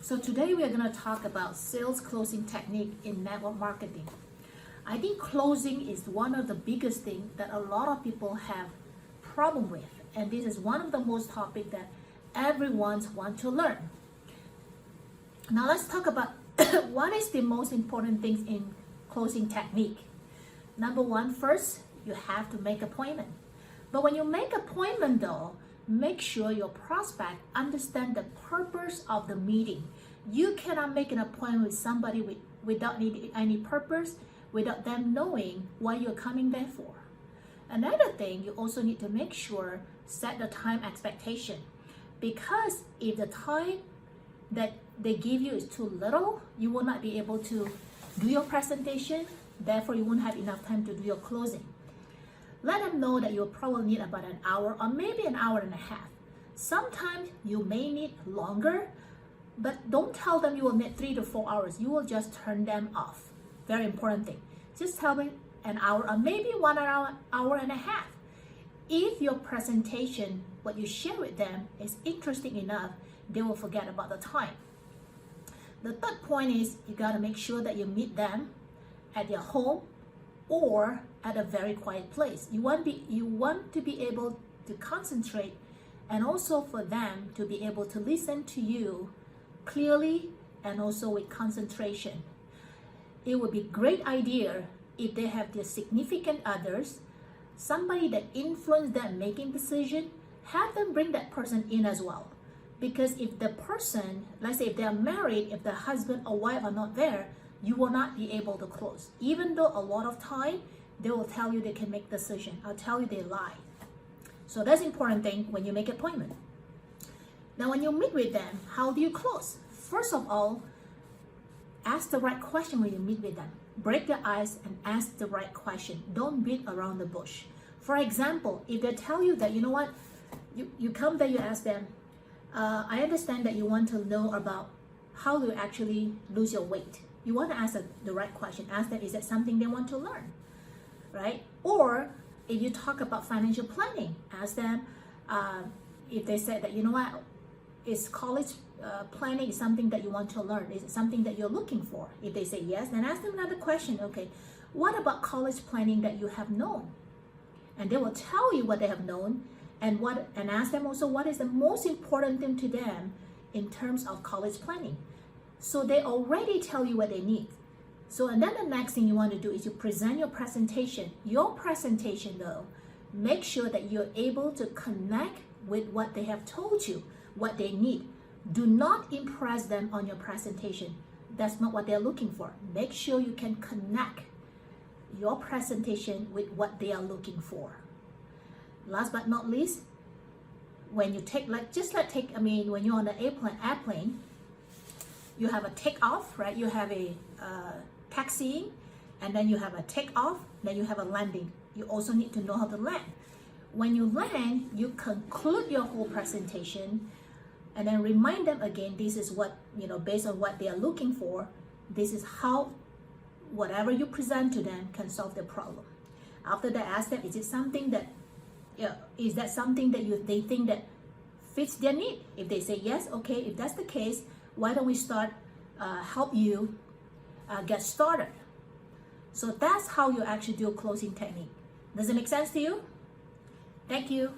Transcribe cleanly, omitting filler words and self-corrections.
So today we are going to talk about sales closing technique in network marketing. I think closing is one of the biggest things that a lot of people have problem with, and this is one of the most topic that everyone wants to learn. Now let's talk about what is the most important things in closing technique. Number one, first you have to make appointment. But when you make appointment though, make sure your prospect understand the purpose of the meeting. You cannot make an appointment with somebody without any purpose, without them knowing what you're coming there for. Another thing, you also need to make sure set the time expectation, because if the time that they give you is too little, you will not be able to do your presentation, therefore you won't have enough time to do your closing. Let them know that you'll probably need about an hour or maybe an hour and a half. Sometimes you may need longer, but don't tell them you will need 3 to 4 hours. You will just turn them off. Very important thing. Just tell them an hour or maybe 1 hour and a half. If your presentation, what you share with them is interesting enough, they will forget about the time. The third point is you got to make sure that you meet them at their home or at a very quiet place. You want to be able to concentrate, and also for them to be able to listen to you clearly and also with concentration. It would be a great idea if they have their significant others, somebody that influence them making decision, have them bring that person in as well. Because if the person, let's say if they are married, if the husband or wife are not there, you will not be able to close. Even though a lot of time, they will tell you they can make decision. I'll tell you they lie. So that's important thing when you make appointment. Now when you meet with them, how do you close? First of all, ask the right question when you meet with them. Break the ice and ask the right question. Don't beat around the bush. For example, if they tell you that, you know what, you come there, you ask them, I understand that you want to know about how to actually lose your weight. You want to ask the right question. Ask them, is that something they want to learn, right? Or if you talk about financial planning, ask them if they said that, you know what, is college planning something that you want to learn? Is it something that you're looking for? If they say yes, then ask them another question. Okay, what about college planning that you have known? And they will tell you what they have known, and ask them also what is the most important thing to them in terms of college planning. So they already tell you what they need. So and then the next thing you want to do is you present your presentation. Your presentation though, make sure that you're able to connect with what they have told you, what they need. Do not impress them on your presentation. That's not what they're looking for. Make sure you can connect your presentation with what they are looking for. Last but not least, when you take, when you're on the airplane, you have a takeoff, right? You have a taxiing, and then you have a takeoff, then you have a landing. You also need to know how to land. When you land, you conclude your whole presentation, and then remind them again, this is what, based on what they are looking for, this is how whatever you present to them can solve their problem. After that, ask them, is it something that, is that something that they think that fits their need? If they say yes, okay, if that's the case, why don't we start, help you get started? So that's how you actually do a closing technique. Does it make sense to you? Thank you.